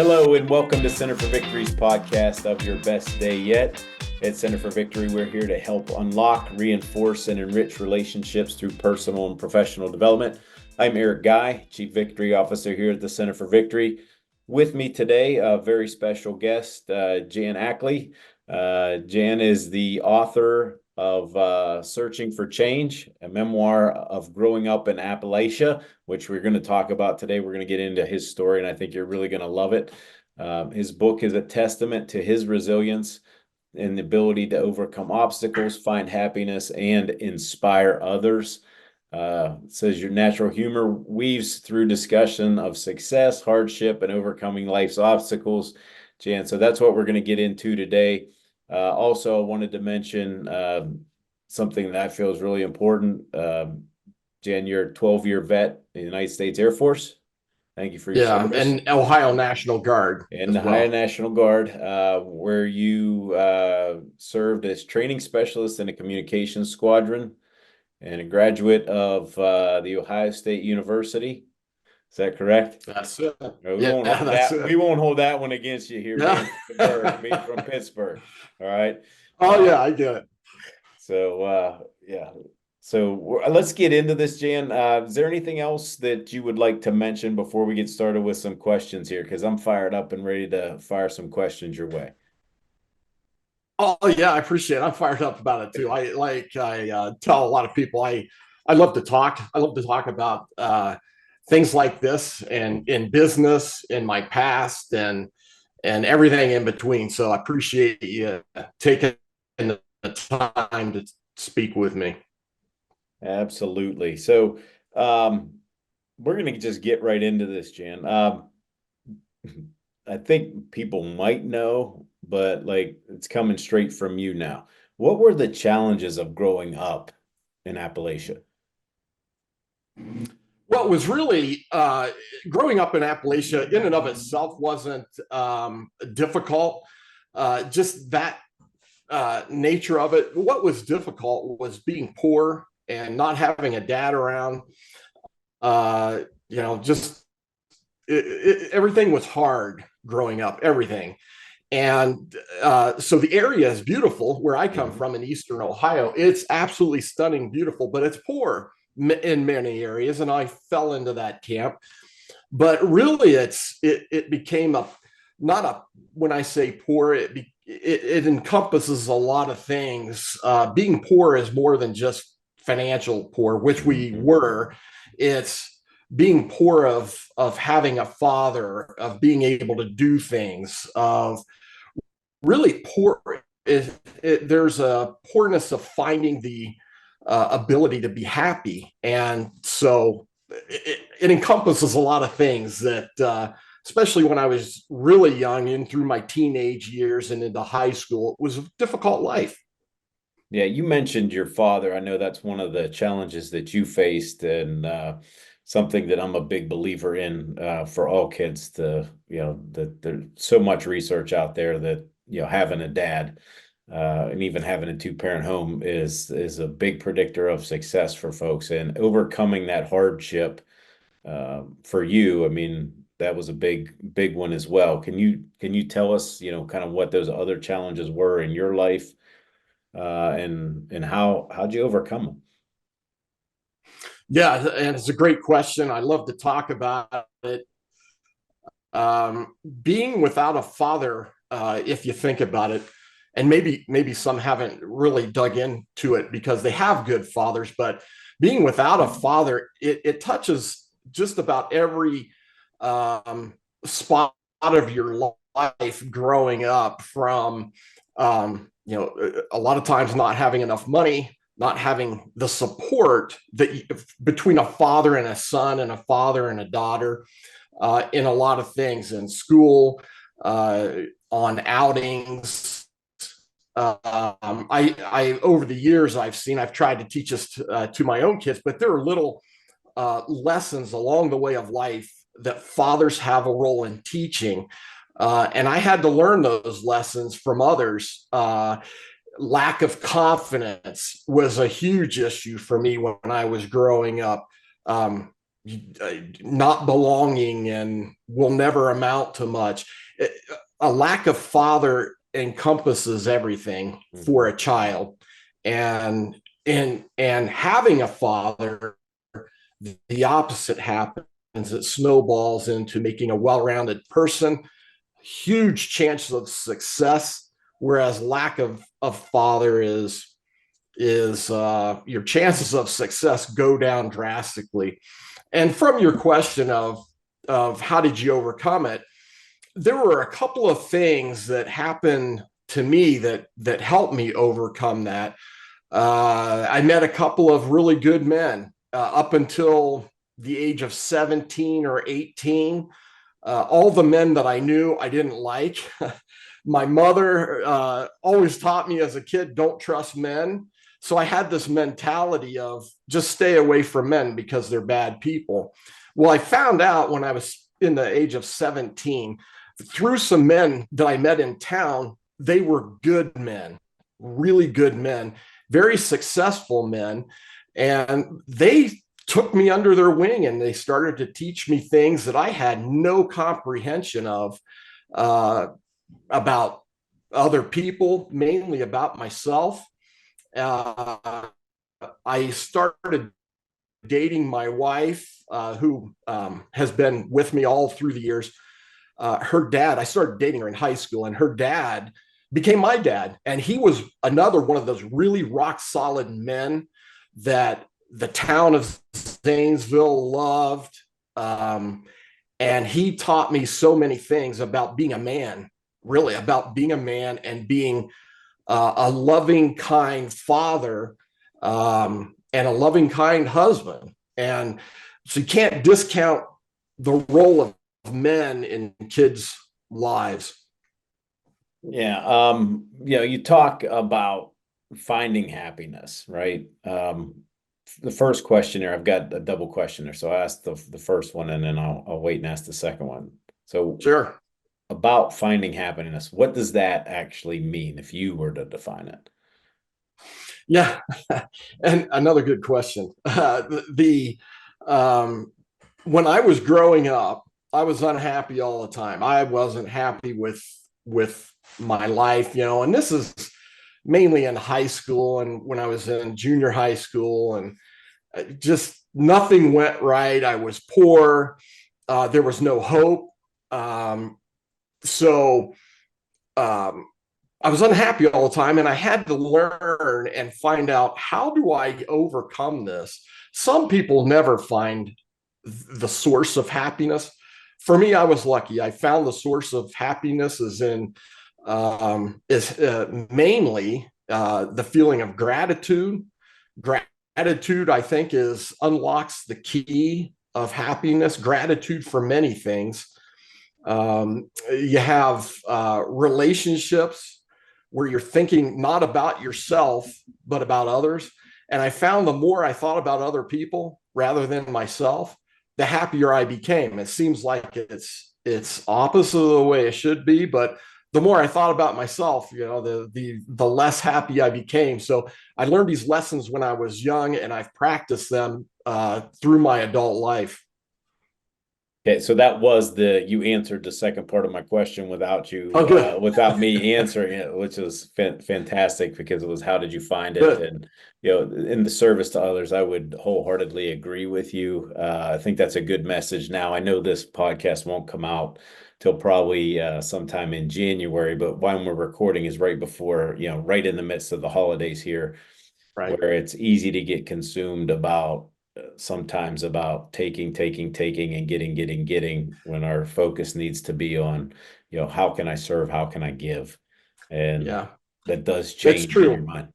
Hello and welcome to Center for Victory's podcast of Your Best Day Yet. At Center for Victory, we're here to help unlock, reinforce, and enrich relationships through personal and professional development. I'm Eric Guy, Chief Victory Officer here at the Center for Victory. With me today, a very special guest, Jan Ackley. Jan is the author of Searching for Change, a memoir of growing up in Appalachia, which we're going to talk about today. We're going to get into his story, and I think you're really going to love it. His book is a testament to his resilience and the ability to overcome obstacles, find happiness, and inspire others. It says your natural humor weaves through discussion of success, hardship, and overcoming life's obstacles. Jan, so that's what we're going to get into today. Also, I wanted to mention something that I feel is really important. Jan, you're a 12-year vet in the United States Air Force. Thank you for your service. And Ohio National Guard. And the Ohio National Guard, where you served as training specialist in a communications squadron and a graduate of the Ohio State University. Is that correct? That's it. We won't hold that one against you here, being from Pittsburgh. All right. Oh, yeah, I get it. So, yeah. So let's get into this, Jan. Is there anything else that you would like to mention before we get started with some questions here? Because I'm fired up and ready to fire some questions your way. Oh, yeah, I appreciate it. I'm fired up about it too. I tell a lot of people I love to talk. I love to talk about things like this and in business, in my past, and everything in between. So I appreciate you taking the time to speak with me. Absolutely. So we're going to just get right into this, Jan. I think people might know, but it's coming straight from you now. What were the challenges of growing up in Appalachia? Well, it was really growing up in Appalachia in and of itself wasn't difficult. Just that nature of it. What was difficult was being poor and not having a dad around. Just everything was hard growing up, everything. And so the area is beautiful where I come from in Eastern Ohio. It's absolutely stunning, beautiful, but it's poor in many areas. And I fell into that camp. But really, it became when I say poor, it encompasses a lot of things. Being poor is more than just financial poor, which we were. It's being poor of having a father, of being able to do things, of really poor. There's a poorness of finding the ability to be happy. And so it encompasses a lot of things that, especially when I was really young and through my teenage years and into high school, it was a difficult life. Yeah, you mentioned your father. I know that's one of the challenges that you faced, and something that I'm a big believer in for all kids that there's so much research out there that, having a dad and even having a two-parent home is a big predictor of success for folks, and overcoming that hardship for you. I mean, that was a big one as well. Can you tell us, kind of what those other challenges were in your life? And how'd you overcome them? Yeah, and it's a great question. I love to talk about it. Being without a father, if you think about it, and maybe some haven't really dug into it because they have good fathers, but being without a father, it touches just about every spot of your life growing up, from a lot of times not having enough money, not having the support between a father and a son and a father and a daughter in a lot of things, in school, on outings. I over the years I've tried to teach this to my own kids, but there are little lessons along the way of life that fathers have a role in teaching. And I had to learn those lessons from others. Lack of confidence was a huge issue for me when I was growing up. not belonging and will never amount to much. A lack of father encompasses everything for Mhm. a child, and having a father, the opposite happens. It snowballs into making a well-rounded person, huge chances of success, whereas lack of father is your chances of success go down drastically. And from your question of how did you overcome it, there were a couple of things that happened to me that helped me overcome that. I met a couple of really good men up until the age of 17 or 18. All the men that I knew I didn't like. My mother always taught me as a kid, don't trust men. So I had this mentality of just stay away from men because they're bad people. Well, I found out when I was in the age of 17 through some men that I met in town, they were good men, really good men, very successful men. And they took me under their wing and they started to teach me things that I had no comprehension of, uh, about other people, mainly about myself. Uh, I started dating my wife, who has been with me all through the years. Her dad, I started dating her in high school, and her dad became my dad. And he was another one of those really rock solid men that the town of Zanesville loved. And he taught me so many things about being a man, really about being a man and being a loving, kind father, and a loving, kind husband. And so you can't discount the role of men in kids' lives. Yeah. You talk about finding happiness, right? The first question there, I've got a double question there. So I asked the first one and then I'll wait and ask the second one. So Sure. about finding happiness, what does that actually mean if you were to define it? Yeah. And another good question. Um, when I was growing up, I was unhappy all the time. I wasn't happy with my life, and this is mainly in high school and when I was in junior high school, and just nothing went right. I was poor. There was no hope. So um, I was unhappy all the time, and I had to learn and find out, how do I overcome this? Some people never find the source of happiness. For me, I was lucky. I found the source of happiness is mainly the feeling of gratitude. Gratitude, I think, is unlocks the key of happiness. Gratitude for many things. You have relationships where you're thinking not about yourself, but about others. And I found the more I thought about other people rather than myself, the happier I became. It seems like it's opposite of the way it should be, but the more I thought about myself, the less happy I became. So I learned these lessons when I was young, and I've practiced them through my adult life. Okay, so that was you answered the second part of my question without Oh, good, without me answering it, which was fantastic because it was how did you find it? good. And in the service to others, I would wholeheartedly agree with you. I think that's a good message. Now, I know this podcast won't come out till probably sometime in January, but when we're recording is right before, right in the midst of the holidays here, Right. where it's easy to get consumed about sometimes about taking and getting when our focus needs to be on, how can I serve? How can I give? And Yeah, that does that's change in your true. mind.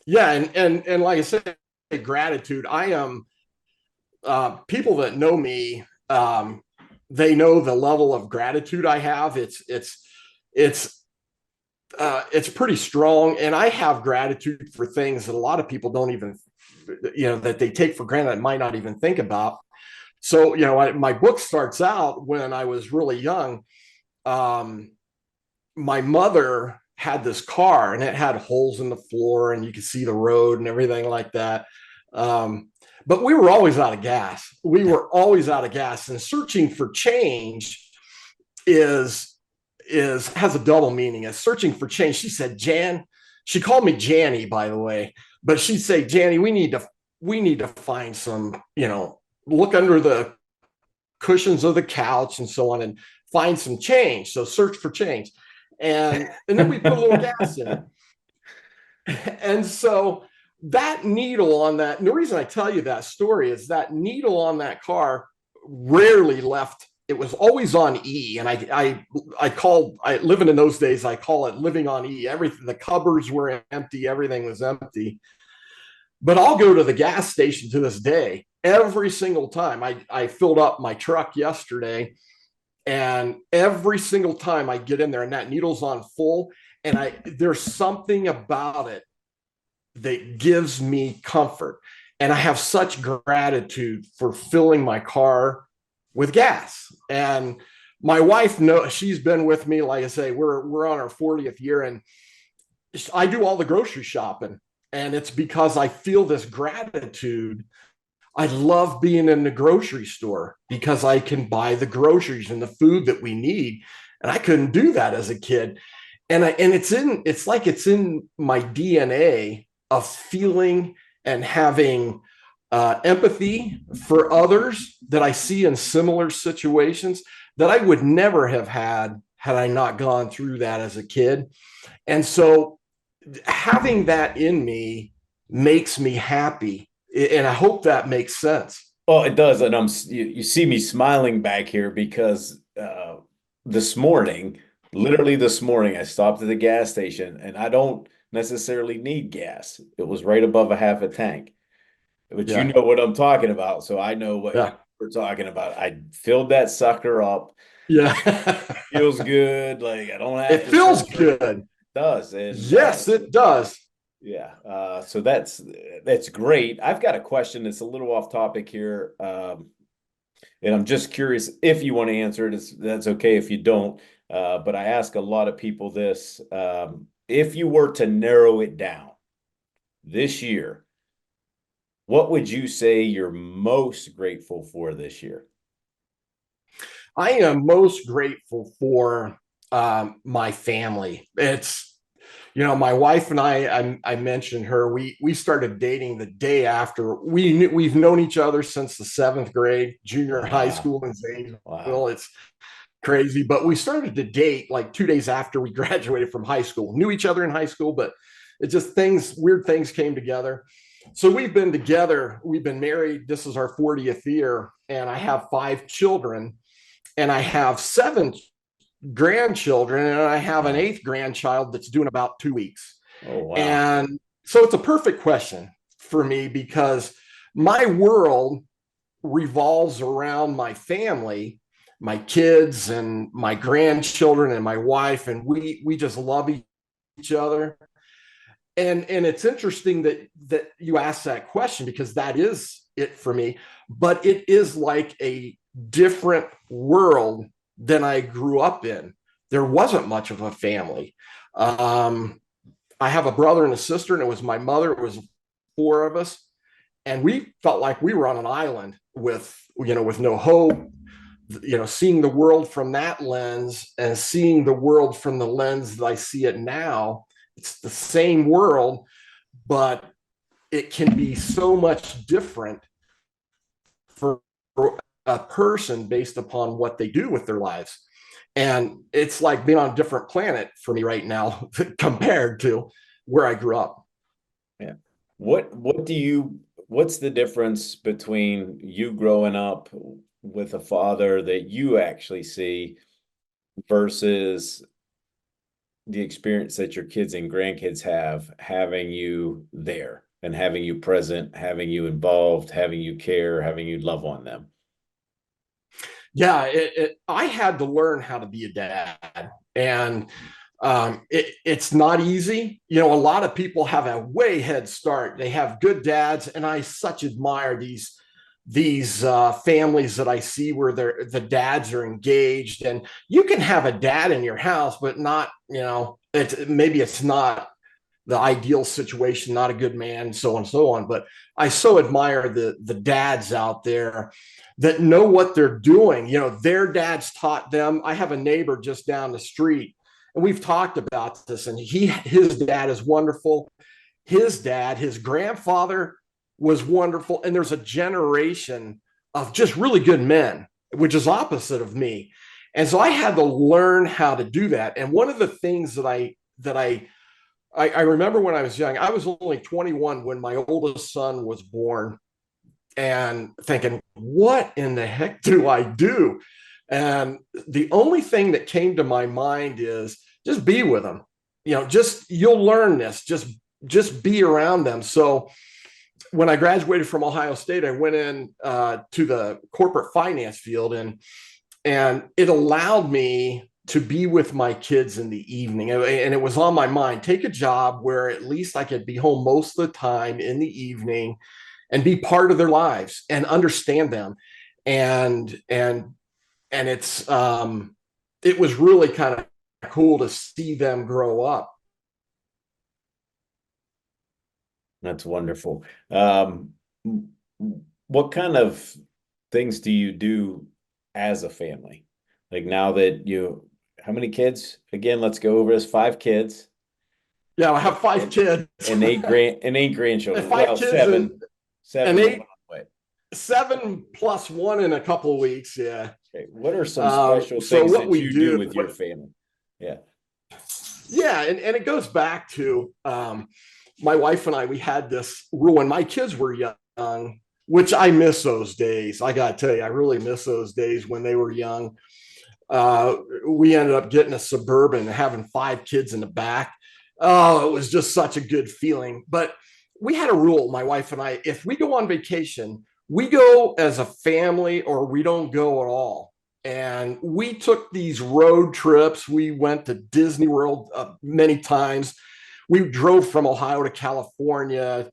Yeah, and like I said, gratitude. I am people that know me. They know the level of gratitude I have. It's it's pretty strong, and I have gratitude for things that a lot of people don't even, that they take for granted and might not even think about. So, my book starts out when I was really young. Um, my mother had this car, and it had holes in the floor, and you could see the road and everything like that. But we were always out of gas. We were always out of gas, and searching for change is has a double meaning. As searching for change, she said, Jan, she called me Janny, by the way, but she'd say, Janny, we need to find some, look under the cushions of the couch and so on and find some change. So search for change. And then we put a little gas in it. And so that needle on that, and the reason I tell you that story is that needle on that car rarely left. It was always on E. And I living in those days, I call it living on E. Everything, the cupboards were empty, everything was empty. But I'll go to the gas station to this day. Every single time I filled up my truck yesterday, and every single time I get in there and that needle's on full, and there's something about it that gives me comfort. And I have such gratitude for filling my car with gas. And my wife knows, she's been with me, like I say, we're on our 40th year, and I do all the grocery shopping. And it's because I feel this gratitude. I love being in the grocery store because I can buy the groceries and the food that we need. And I couldn't do that as a kid. And it's like it's in my DNA of feeling and having empathy for others that I see in similar situations that I would never have had I not gone through that as a kid. And so having that in me makes me happy. And I hope that makes sense. Well, it does. And you see me smiling back here because literally this morning, I stopped at the gas station, and I don't necessarily need gas. It was right above a half a tank. But you Yeah. know what I'm talking about, so I know what Yeah. we're talking about. I filled that sucker up. Yeah. Feels good. Like I don't have It to feels search. good. It does. And Yes, it does. yeah. So that's great. I've got a question that's a little off topic here. And I'm just curious if you want to answer it. That's okay if you don't. But I ask a lot of people this. If you were to narrow it down this year, what would you say you're most grateful for this year? I am most grateful for my family. It's, my wife and I mentioned her. We started dating the day after we've known each other since the 7th grade, junior high Wow. school in Zanesville. Wow. It's crazy, but we started to date like 2 days after we graduated from high school. Knew each other in high school, but it just weird things came together. So we've been together. We've been married. This is our 40th year, and I have 5 children, and I have 7 grandchildren, and I have an 8th grandchild that's due in about 2 weeks. Oh, wow. And so it's a perfect question for me because my world revolves around my family, my kids and my grandchildren and my wife, and we just love each other. And it's interesting that you asked that question because that is it for me, but it is like a different world than I grew up in. There wasn't much of a family. I have a brother and a sister, and it was my mother. It was 4 of us, and we felt like we were on an island with no hope. Seeing the world from that lens and seeing the world from the lens that I see it now, it's the same world, but it can be so much different for a person based upon what they do with their lives. And it's like being on a different planet for me right now compared to where I grew up. Yeah. What's the difference between you growing up with a father that you actually see versus the experience that your kids and grandkids have having you there and having you present, having you involved, having you care, having you love on them? Yeah, I had to learn how to be a dad, and it's not easy. A lot of people have a way head start. They have good dads, and I such admire these families that I see where the dads are engaged, and you can have a dad in your house, but not, maybe it's not, the the ideal situation, not a good man, so on and so on. But I so admire the dads out there that know what they're doing. You know, their dads taught them. I have a neighbor just down the street, and we've talked about this, and his dad is wonderful. His dad, his grandfather was wonderful. And there's a generation of just really good men, which is opposite of me. And so I had to learn how to do that. And one of the things that I remember when I was young, I was only 21 when my oldest son was born, and thinking, what in the heck do I do? And the only thing that came to my mind is just be with them. You know, just you'll learn this. Just be around them. So when I graduated from Ohio State, I went in to the corporate finance field, and it allowed me to be with my kids in the evening. And it was on my mind, take a job where at least I could be home most of the time in the evening and be part of their lives and understand them. And it was really kind of cool to see them grow up. That's wonderful. What kind of things do you do as a family? Like now that how many kids? Again, let's go over this. 5 kids. Yeah, I have 5 kids and eight grandchildren. Five well, kids seven. and 8, 7 plus 1 in a couple of weeks. Yeah. Okay. What are some special things that you do with your family? Yeah. Yeah, and it goes back to my wife and I. We had this rule when my kids were young, which I miss those days. I got to tell you, I really miss those days when they were young. We ended up getting a Suburban and having 5 kids in the back. Oh, it was just such a good feeling. But we had a rule, my wife and I, if we go on vacation, we go as a family or we don't go at all. And we took these road trips. We went to Disney World many times. We drove from Ohio to California.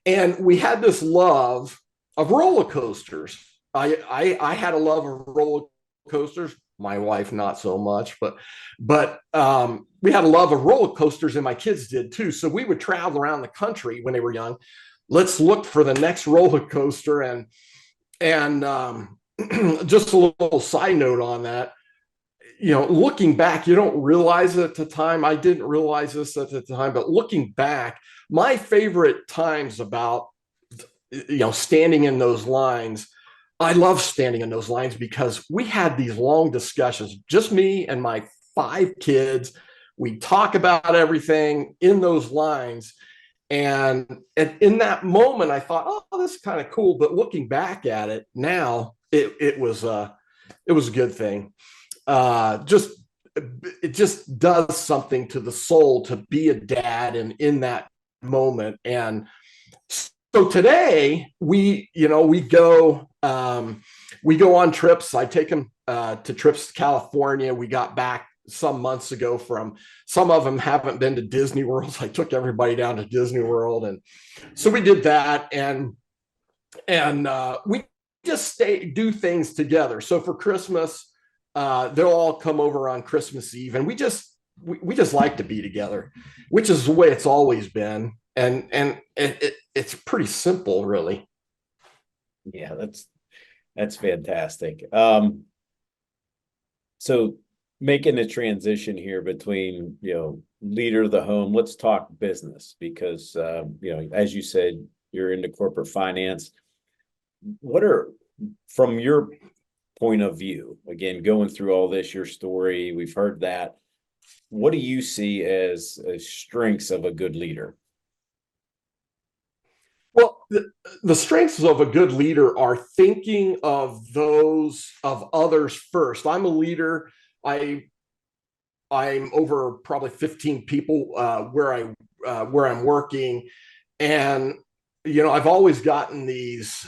And we had this love of roller coasters. I had a love of roller coasters. My wife not so much, but we had a love of roller coasters, and my kids did too. So we would travel around the country when they were young. Let's look for the next roller coaster, and just a little side note on that. You know, looking back, you don't realize it at the time. I didn't realize this at the time, but looking back, my favorite times about standing in those lines. I love standing in those lines because we had these long discussions, just me and my 5 kids. We talk about everything in those lines. And in that moment, I thought, oh, this is kind of cool. But looking back at it now, it was a good thing. It just does something to the soul to be a dad and in that moment. And so today we go on trips. I take them to trips to California. We got back some months ago from, some of them haven't been to Disney World. So I took everybody down to Disney World. And so we did that, and we just do things together. So for Christmas, they'll all come over on Christmas Eve, and we just like to be together, which is the way it's always been. And it's pretty simple, really. Yeah, that's fantastic. So making a transition here between, leader of the home, let's talk business, because, as you said, you're into corporate finance. What are, from your point of view, again, going through all this, your story, we've heard that, what do you see as strengths of a good leader? Well, the strengths of a good leader are thinking of those of others first. I'm a leader. I'm over probably 15 people where I'm working, and I've always gotten these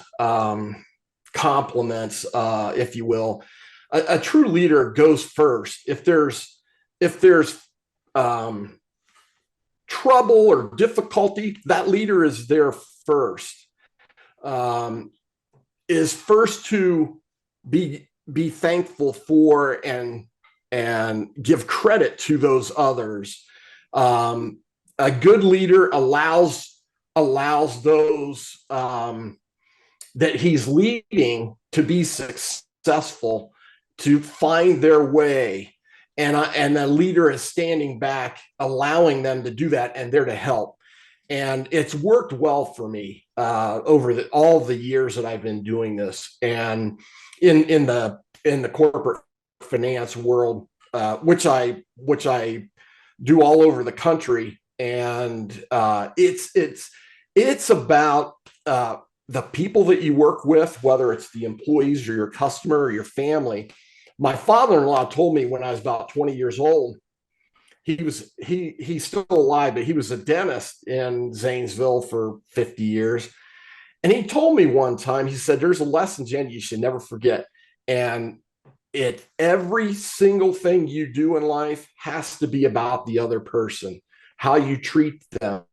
compliments, if you will. A true leader goes first. If there's trouble or difficulty, that leader is there first. Is first to be thankful for and give credit to those others. A good leader allows those that he's leading to be successful, to find their way, and the leader is standing back, allowing them to do that, and there to help. And it's worked well for me over all the years that I've been doing this. And in the corporate finance world, which I do all over the country, and it's about the people that you work with, whether it's the employees or your customer or your family. My father-in-law told me when I was about 20 years old, he's still alive, but he was a dentist in Zanesville for 50 years. And he told me one time, he said, there's a lesson, Jen, you should never forget. And every single thing you do in life has to be about the other person, how you treat them.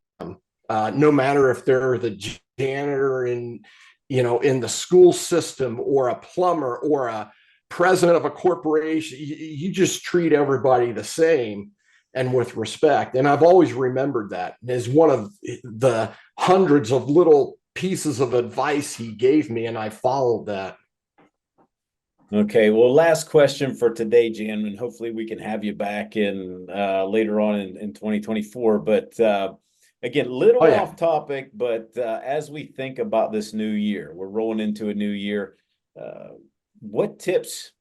No matter if they're the janitor in the school system, or a plumber, or a president of a corporation, you just treat everybody the same and with respect. And I've always remembered that as one of the hundreds of little pieces of advice he gave me, and I followed that. Okay, well, last question for today, Jan, and hopefully we can have you back in later on in 2024. But again, little off topic, but as we think about this new year, we're rolling into a new year. What tips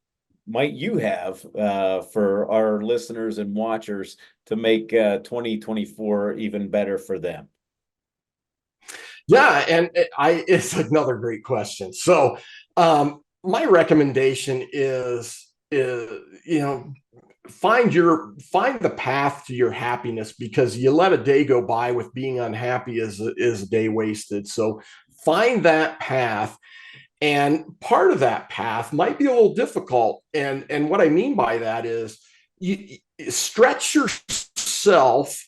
might you have for our listeners and watchers to make 2024 even better for them? Yeah, and it's another great question. So, my recommendation is find the path to your happiness, because you let a day go by with being unhappy is a day wasted. So find that path, and part of that path might be a little difficult. And what I mean by that is you stretch yourself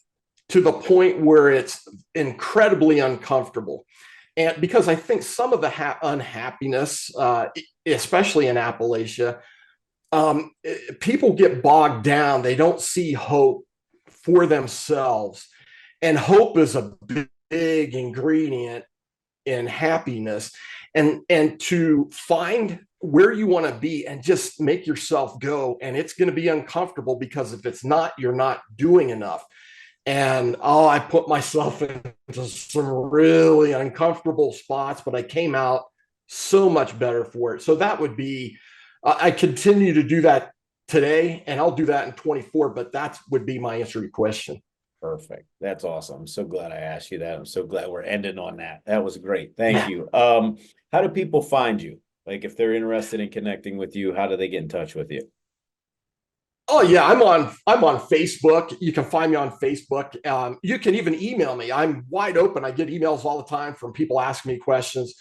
to the point where it's incredibly uncomfortable. And because I think some of the unhappiness, especially in Appalachia, people get bogged down. They don't see hope for themselves. And hope is a big ingredient in happiness. And to find where you want to be and just make yourself go. And it's going to be uncomfortable, because if it's not, you're not doing enough. And I put myself into some really uncomfortable spots, but I came out so much better for it. So that would be, I continue to do that today, and I'll do that in 24, but that would be my answer to your question. Perfect. That's awesome. I'm so glad I asked you that. I'm so glad we're ending on that. That was great. Thank you. How do people find you? Like, if they're interested in connecting with you, how do they get in touch with you? Oh yeah, I'm on Facebook. You can find me on Facebook. You can even email me. I'm wide open. I get emails all the time from people asking me questions.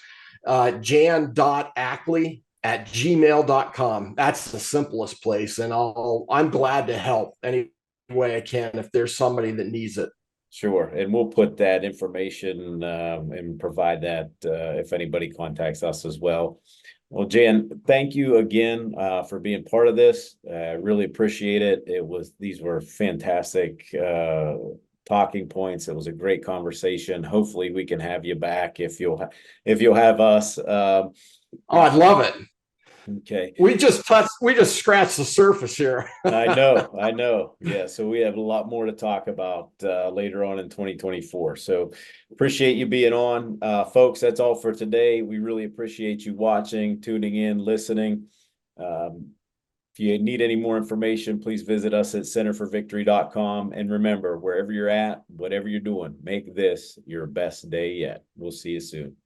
jan.ackley@gmail.com. That's the simplest place. And I'm glad to help any way I can if there's somebody that needs it. Sure. And we'll put that information and provide that if anybody contacts us as well. Well, Jan, thank you again for being part of this. I really appreciate it. These were fantastic talking points. It was a great conversation. Hopefully we can have you back if you'll have us. I'd love it. Okay. We just scratched the surface here. I know. Yeah. So we have a lot more to talk about later on in 2024. So appreciate you being on. Folks, that's all for today. We really appreciate you watching, tuning in, listening. If you need any more information, please visit us at centerforvictory.com. And remember, wherever you're at, whatever you're doing, make this your best day yet. We'll see you soon.